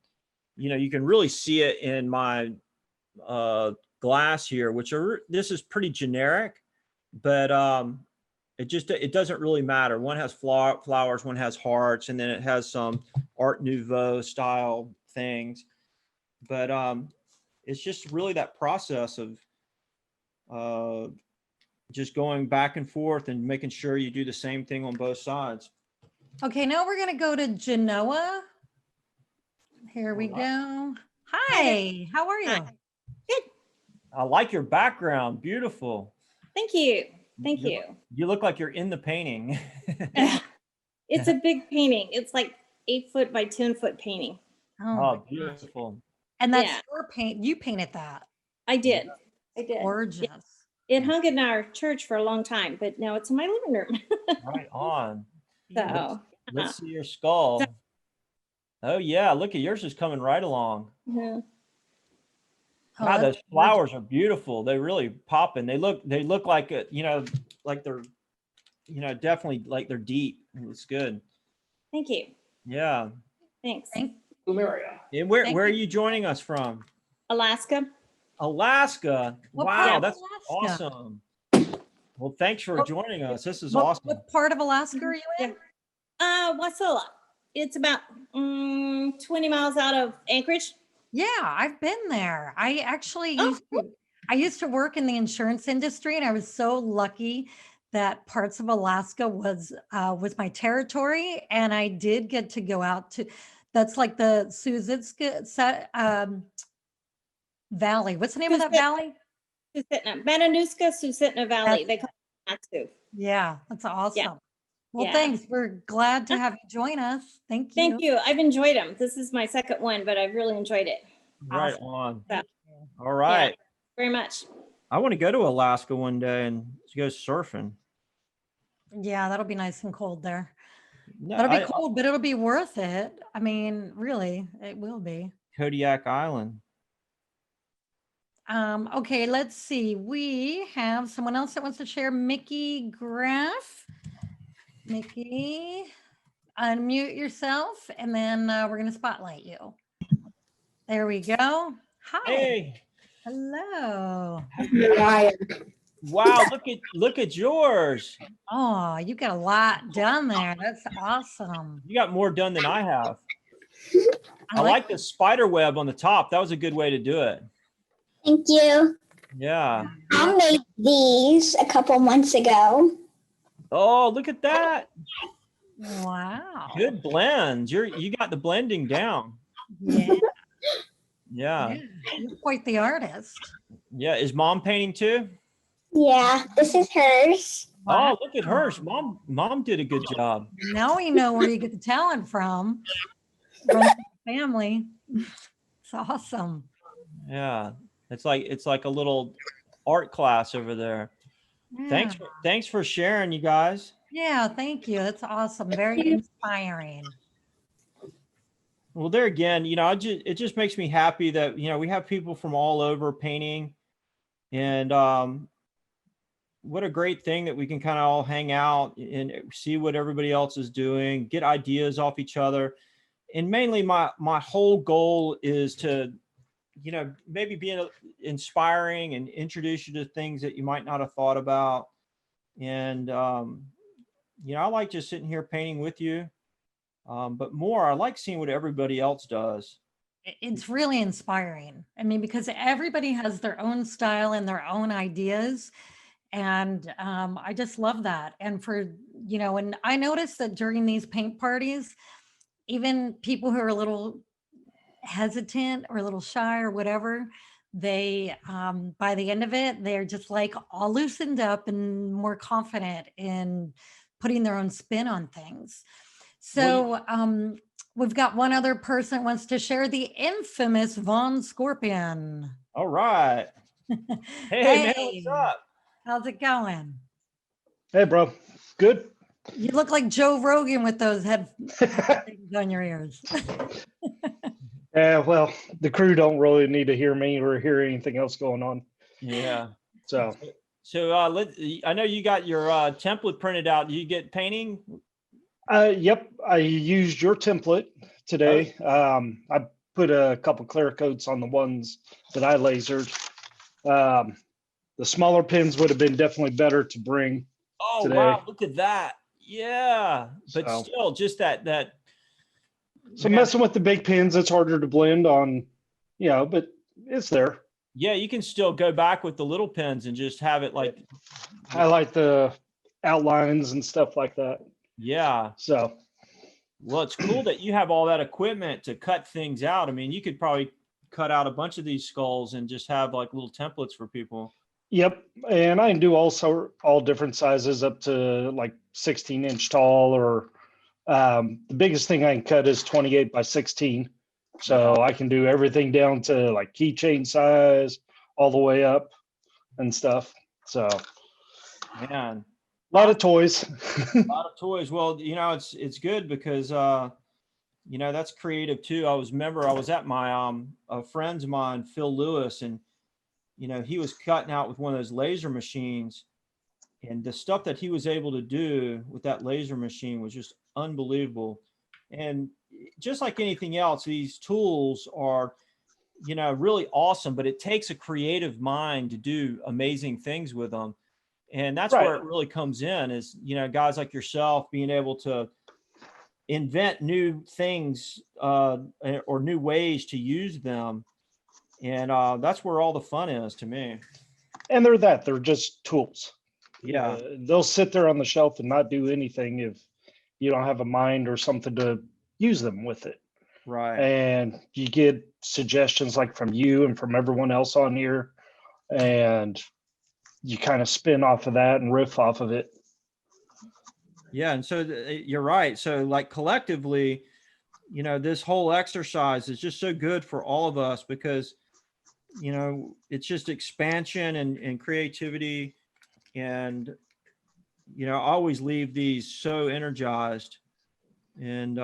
you can really see it in my glass here, this is pretty generic, but it doesn't really matter. One has flowers, one has hearts, and then it has some Art Nouveau style things. But it's just really that process of just going back and forth and making sure you do the same thing on both sides. Okay, now we're gonna go to Genoa. Here we go. Hi, how are you? I like your background. Beautiful. Thank you. Thank you. You look like you're in the painting. It's a big painting. It's like 8 foot by 10 foot painting. Oh, beautiful. And that's Yeah. your paint. You painted that. I did. I did. Gorgeous. It hung in our church for a long time, but now it's in my living room. Right on. So, Let's see your skull. Oh yeah, look at yours is coming right along. yeah. Oh, Wow, that's those flowers are beautiful. They really pop in. They look like like they're, definitely like they're deep. It's good. Thank you. Yeah. Thanks. Thank- And Thank where are you. you joining us from? Alaska. Alaska. What Wow, part of that's Alaska? awesome. Well, thanks for joining us. This is What, awesome. what part of Alaska are you in? Wasilla. It's about 20 miles out of Anchorage. Yeah, I've been there. I actually Oh, used to work in the insurance industry, and I was so lucky that parts of Alaska was my territory, and I did get to go out to. That's like the Valley. What's the name of that valley? Susitna. Matanuska, Susitna Valley. They call it Matsu. Yeah, that's awesome. Well, Yeah. thanks. We're glad to have you join us. Thank you. Thank you. I've enjoyed them. This is my second one, but I've really enjoyed it Right Awesome. on. Yeah. All right. very much. I want to go to Alaska one day and go surfing. Yeah, that'll be nice and cold there. No, That'll be cold, but it'll be worth it. I mean, really, it will be. Kodiak Island. Okay, let's see. We have someone else that wants to share. Mickey Graff. Mickey, unmute yourself, and then we're going to spotlight you. There we go. Hi. Hey. Hello. Wow, look at yours. Oh, you got a lot done there. That's awesome. You got more done than I have. I like the spider web on the top. That was a good way to do it. Thank you. Yeah. I made these a couple months ago. Oh, look at that. Wow. Good blends. You got the blending down. Yeah. Yeah. You're quite the artist. Yeah. Is mom painting too? Yeah, this is hers. Oh, look at hers. Mom did a good job. Now we know where you get the talent from. From the family. It's awesome. Yeah. It's like a little art class over there. Yeah. Thanks for sharing, you guys. Yeah, thank you. That's awesome. Very inspiring. Well, there again, it just makes me happy that, we have people from all over painting, and what a great thing that we can kind of all hang out and see what everybody else is doing, get ideas off each other. And mainly my whole goal is to, maybe be inspiring and introduce you to things that you might not have thought about. And, I like just sitting here painting with you. But more, I like seeing what everybody else does. It's really inspiring. I mean, because everybody has their own style and their own ideas. And I just love that. And and I noticed that during these paint parties, even people who are a little hesitant or a little shy or whatever, they by the end of it, they're just like all loosened up and more confident in putting their own spin on things. So we've got one other person that wants to share, the infamous Von Scorpion. All right. Hey, man, what's up? How's it going? Hey, bro. Good. You look like Joe Rogan with those headphones on your ears. Yeah, well, the crew don't really need to hear me or hear anything else going on. Yeah. So, So I know you got your template printed out. You get painting? yep, I used your template today. I put a couple clear coats on the ones that I lasered. The smaller pins would have been definitely better to bring Oh, today. wow. Look at that. Yeah. But So- still, just that. So man, messing with the big pins, it's harder to blend on, but it's there. yeah, you can still go back with the little pins and just have it like, Highlight the outlines and stuff like that. yeah. So, Well, it's cool that you have all that equipment to cut things out. I mean, you could probably cut out a bunch of these skulls and just have like little templates for people. yep. And I can do all different sizes up to like 16-inch tall, or the biggest thing I can cut is 28 by 16. So I can do everything down to like keychain size all the way up and stuff. So Man, a lot of toys. a lot of toys. Well, it's good because that's creative too. I was at my a friend's of mine, Phil Lewis, and he was cutting out with one of those laser machines, and the stuff that he was able to do with that laser machine was just unbelievable. And just like anything else, these tools are really awesome, but it takes a creative mind to do amazing things with them. And that's Right. where it really comes in is, guys like yourself being able to invent new things or new ways to use them. And that's where all the fun is to me. And they're just tools. Yeah. They'll sit there on the shelf and not do anything if you don't have a mind or something to use them with it. Right. And you get suggestions like from you and from everyone else on here, and you kind of spin off of that and riff off of it. Yeah. And so you're right. So like collectively, this whole exercise is just so good for all of us because, it's just expansion and creativity. And, I always leave these so energized. And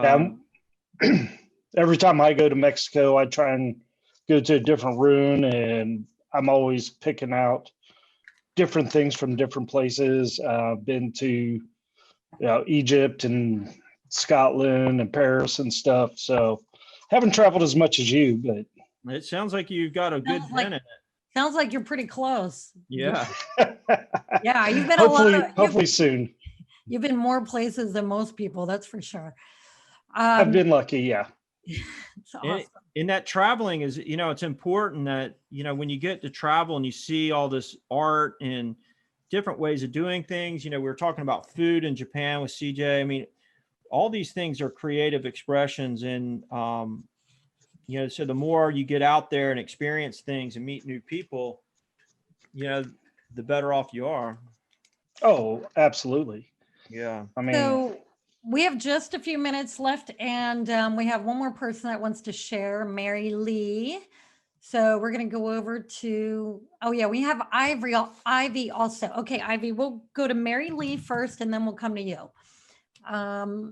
Every time I go to Mexico, I try and go to a different room, and I'm always picking out different things from different places. Been to Egypt and Scotland and Paris and stuff. So haven't traveled as much as you, but it sounds like you've got a good pen in it. Sounds like you're pretty close. Yeah. Yeah, you've been hopefully soon. You've been more places than most people, that's for sure. I've been lucky, yeah. It's awesome. In that traveling is, it's important that, when you get to travel and you see all this art and different ways of doing things, we were talking about food in Japan with CJ. I mean, all these things are creative expressions. And, so the more you get out there and experience things and meet new people, the better off you are. Oh, absolutely. Yeah. I mean, So we have just a few minutes left, and we have one more person that wants to share, Mary Lee. So we're going to go over to, we have Ivy also. Okay, Ivy, we'll go to Mary Lee first, and then we'll come to you.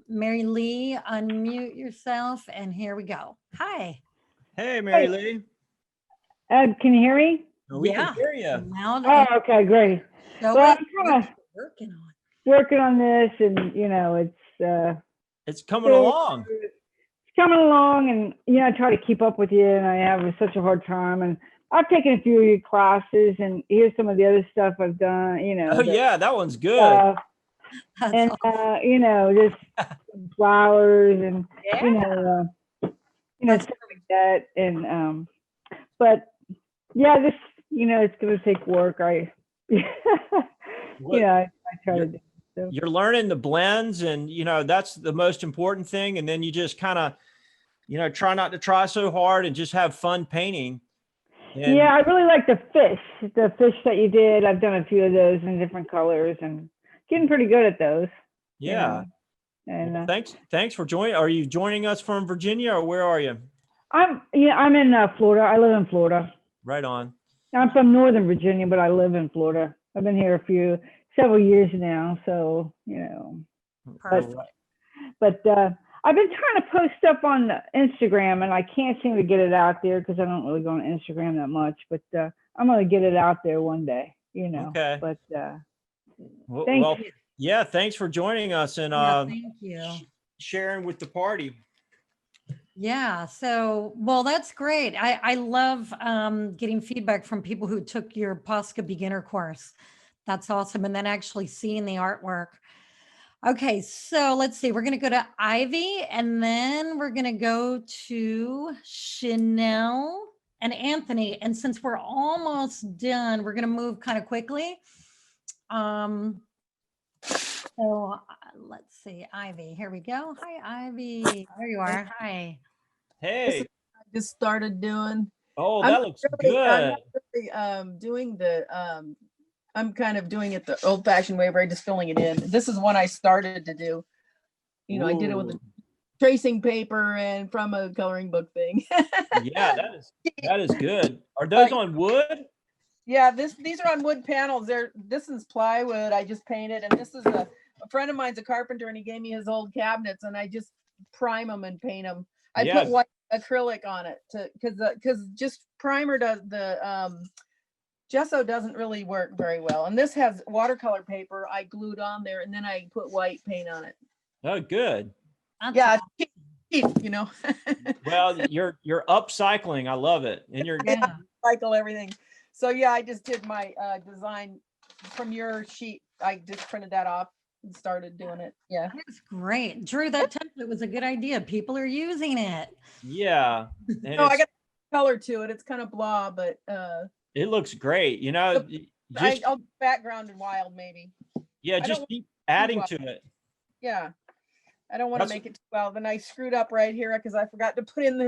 Mary Lee, unmute yourself, and here we go. Hi. Hey, Mary Lee. Can you hear me? We can hear you. Loud Oh, okay, great. Show Well, us I'm what kinda you're working on. working on this, and It's coming along. it's coming along, and I try to keep up with you, and I have such a hard time. And I've taken a few of your classes, and here's some of the other stuff I've done. Oh, yeah, that one's good. That's And awesome. just flowers and Yeah. stuff like that. And but yeah, this it's gonna take work. I I try to do. So. You're learning the blends, and that's the most important thing. And then you just kind of try not to try so hard and just have fun painting. And Yeah, I really like the fish that you did. I've done a few of those in different colors and getting pretty good at those. yeah. And Well, thanks for joining. Are you joining us from Virginia, or where are you? I'm in Florida. I live in Florida. Right on. I'm from Northern Virginia, but I live in Florida. I've been here several years now. So, you know, Perfect. but I've been trying to post stuff on Instagram and I can't seem to get it out there because I don't really go on Instagram that much, but I'm going to get it out there one day, you know. Okay. But Well, yeah, thanks for joining us and Thank you. sharing with the party. Yeah. So, well, that's great. I love getting feedback from people who took your Posca beginner course. That's awesome. And then actually seeing the artwork. Okay. So let's see. We're going to go to Ivy and then we're going to go to Chanel and Anthony. And since we're almost done, we're going to move kind of quickly. So let's see, Ivy, here we go. Hi, Ivy. There you are. Hi. Hey. I just started doing. Oh, that looks good. I'm not really, doing the, I'm kind of doing it the old fashioned way where I'm just filling it in. This is one I started to do. You know, I did it with a tracing paper and from a coloring book thing. Yeah, that is good. Are those on wood? Yeah, these are on wood panels. This is plywood. I just painted, and this is a friend of mine's a carpenter, and he gave me his old cabinets, and I just prime them and paint them. I put white acrylic on it because just primer does the gesso doesn't really work very well. And this has watercolor paper I glued on there, and then I put white paint on it. Oh, good. Yeah, cheap, you know. Well, you're upcycling. I love it, and you're cycle everything. So yeah, I just did my design from your sheet. I just printed that off and started doing it. Yeah. That's great. Drew, that template was a good idea. People are using it. Yeah. No, I got color to it. It's kind of blah, but it looks great. You know, I'll background and wild maybe. Yeah, just keep adding to it. Yeah. I don't want to make it too wild. And I screwed up right here because I forgot to put in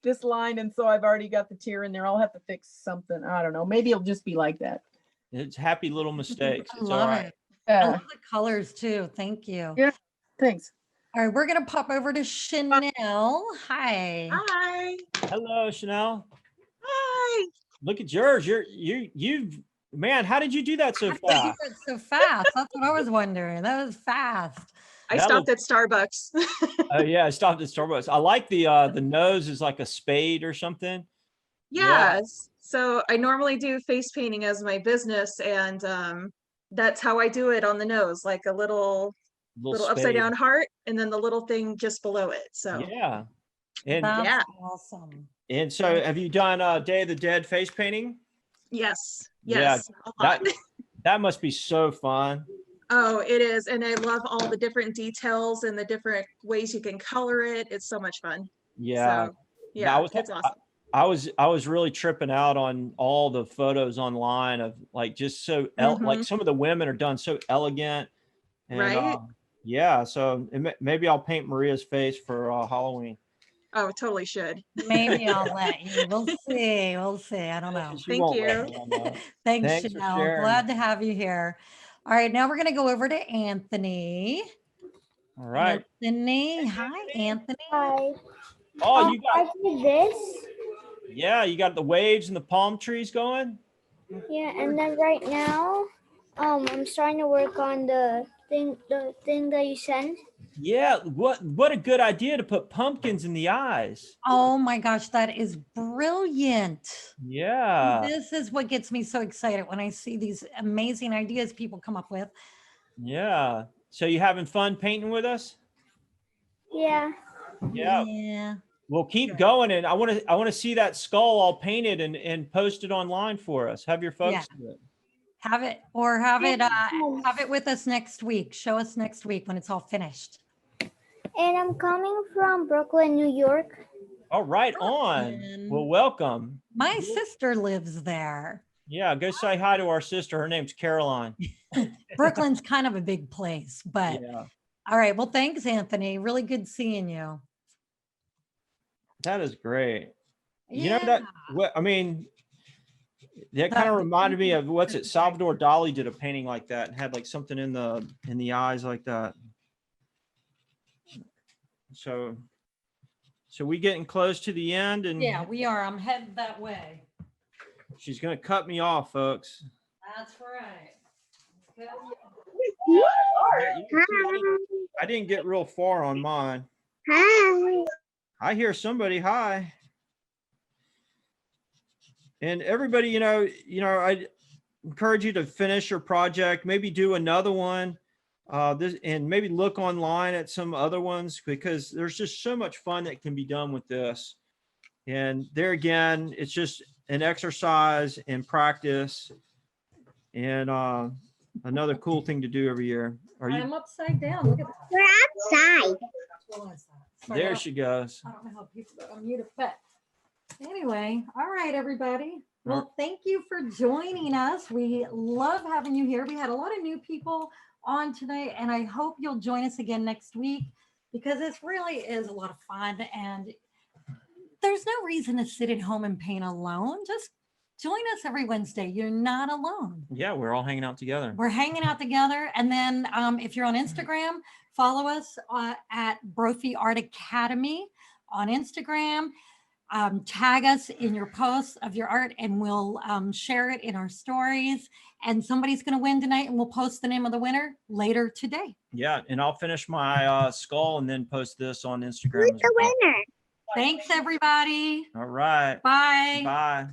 this line, and so I've already got the tear in there. I'll have to fix something. I don't know. Maybe it'll just be like that. It's happy little mistakes. I It's love all right. it. I love the colors too. Thank you. Yeah, thanks. All right, we're gonna pop over to Chanel. Hi. Hi. Hello, Chanel. Hi. Look at yours. You've man, how did you do that so fast? So fast. That's what I was wondering. That was fast. I stopped at Starbucks. Oh yeah, I stopped at Starbucks. I like the nose is like a spade or something. Yes. So I normally do face painting as my business, and that's how I do it on the nose, like a little upside down heart, and then the little thing just below it. So yeah, and that's awesome. And so, have you done Day of the Dead face painting? Yes. Yeah, that must be so fun. Oh, it is. And I love all the different details and the different ways you can color it. It's so much fun. Yeah. So, yeah, it's awesome. I was really tripping out on all the photos online of like just so like some of the women are done so elegant. And, right. Yeah. So maybe I'll paint Maria's face for Halloween. Oh, totally should. Maybe I'll let you. We'll see. We'll see. I don't know. Thank you. Thanks, Chanel. Glad to have you here. All right, now we're going to go over to Anthony. All right. Anthony. Hi, Anthony. Hi. Oh, you got I did this. Yeah, you got the waves and the palm trees going. Yeah, and then right now, I'm starting to work on the thing that you sent. Yeah, what a good idea to put pumpkins in the eyes. Oh my gosh, that is brilliant. Yeah. This is what gets me so excited when I see these amazing ideas people come up with. Yeah. So you having fun painting with us? Yeah. Yeah. Yeah. Well, keep going, and I want to see that skull all painted and posted online for us. Have your folks do it. Have it with us next week. Show us next week when it's all finished. And I'm coming from Brooklyn, New York. All right, on. Well, welcome. My sister lives there. Yeah, go say hi to our sister. Her name's Caroline. Brooklyn's kind of a big place, but all right. Well, thanks, Anthony. Really good seeing you. That is great. Yeah. You know what I mean? That kind of reminded me of what's it? Salvador Dali did a painting like that and had like something in the eyes like that. So we getting close to the end, and yeah, we are. I'm headed that way. She's gonna cut me off, folks. That's right. I didn't get real far on mine. Hi. I hear somebody. Hi. And everybody, I encourage you to finish your project, maybe do another one, and maybe look online at some other ones, because there's just so much fun that can be done with this. And there again, it's just an exercise and practice, and another cool thing to do every year. I'm upside down. Look at that. We're outside. Sorry, There she goes. I don't know how people unmute it, but anyway, all right, everybody. Well, thank you for joining us. We love having you here. We had a lot of new people on tonight, and I hope you'll join us again next week, because this really is a lot of fun, and there's no reason to sit at home and paint alone. Just join us every Wednesday. You're not alone. Yeah, we're all hanging out together. We're hanging out together. And then if you're on Instagram, follow us at Brophy Art Academy on Instagram. Tag us in your posts of your art, and we'll share it in our stories. And somebody's going to win tonight, and we'll post the name of the winner later today. Yeah, and I'll finish my skull and then post this on Instagram. Who's the winner? Thanks, everybody. All right. Bye. Bye.